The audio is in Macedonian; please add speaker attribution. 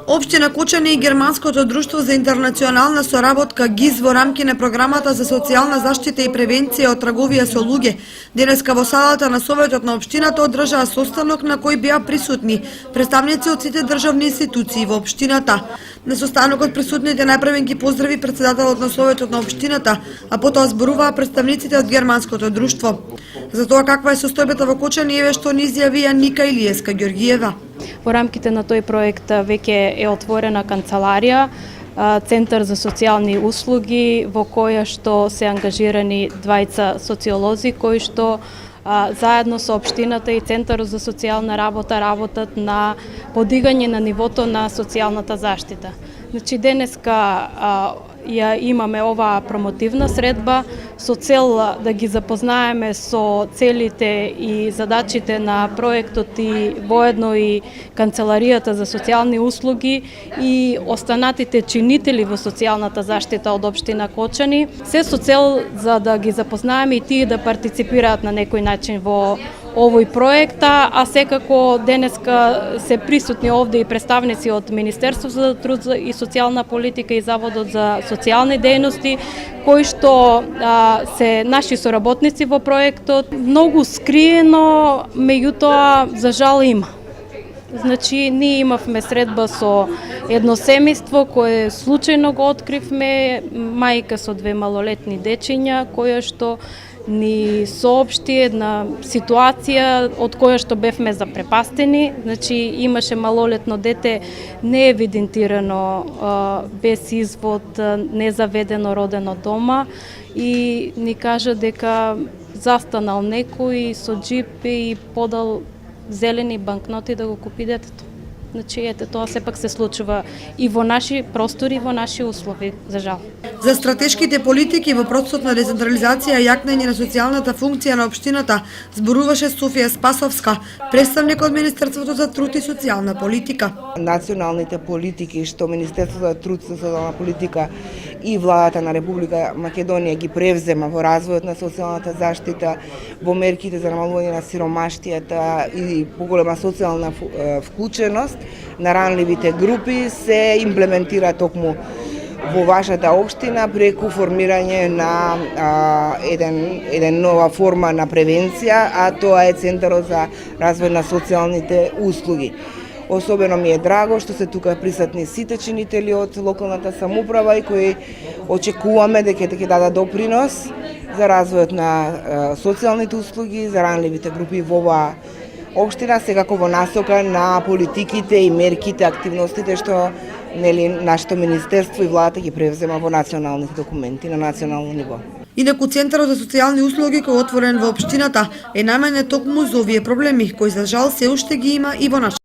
Speaker 1: Општина Кочани и Германското друштво за интернационална соработка ГИЗ во рамки на програмата за социјална заштита и превенција од трговија со луѓе денеска во салата на Советот на општината одржаа состанок на кој беа присутни представници од сите државни институции во општината. На состанокот присутните најпрвен ги поздрави претседателот на Советот на општината, а потоа зборуваа представниците од Германското друштво. За тоа каква е состојбата во Кочани еве што ни изјавија Ника Илиеска Ѓоргиева.
Speaker 2: Во рамките на тој проект веќе е отворена канцеларија, Центар за социјални услуги, во која што се ангажирани двајца социолози кои што заедно со општината и Центарот за социјална работа работат на подигање на нивото на социјалната заштита. Значи денеска ја имаме оваа промотивна средба со цел да ги запознаеме со целите и задачите на проектот и воедно и Канцеларијата за социјални услуги и останатите чинители во социјалната заштита од општина Кочани, се со цел за да ги запознаеме и тие да партиципираат на некој начин во овој проект, а секако денеска се присутни овде и представници од Министерството за труд и социјална политика и Заводот за социјални дејности, кои што се наши соработници во проектот. Многу скриено, меѓутоа за жал има. Значи, ние имавме средба со едно семејство кое случајно го откривме, мајка со 2 малолетни дечиња, која што ни соопшти една ситуација од која што бевме запрепастени. Значи, имаше малолетно дете неевидентирано, без извод, незаведено родено дома и ни кажа дека застанал некој со джип и подал зелени банкноти да го купи детето. Значи, ете, тоа сепак се случува и во наши простори, во наши услови, за жал.
Speaker 1: За стратешките политики во процесот на децентрализација и јакнење на социјалната функција на општината зборуваше Софија Спасовска, представник од Министерството за труд и социјална политика.
Speaker 3: Националните политики што Министерството за труд и социјална политика и владата на Република Македонија ги превзема во развојот на социјалната заштита, во мерките за намалување на сиромаштијата и поголема социјална вклученост на ранливите групи се имплементира токму во вашата општина преку формирање на еден нова форма на превенција, а тоа е Центарот за развој на социјалните услуги. Особено ми е драго што се тука присутни сите чинители од локалната самоуправа и кои очекуваме дека ќе дадат допринос за развојот на социјалните услуги за ранливите групи во оваа општина, секако во насока на политиките и мерките, активностите што нашето министерство и владата ги превзема во националните документи на национално ниво.
Speaker 1: Инаку Центарот за социјални услуги кој е отворен во општината е наменет токму за овие проблеми кои за жал се уште ги има и во нашата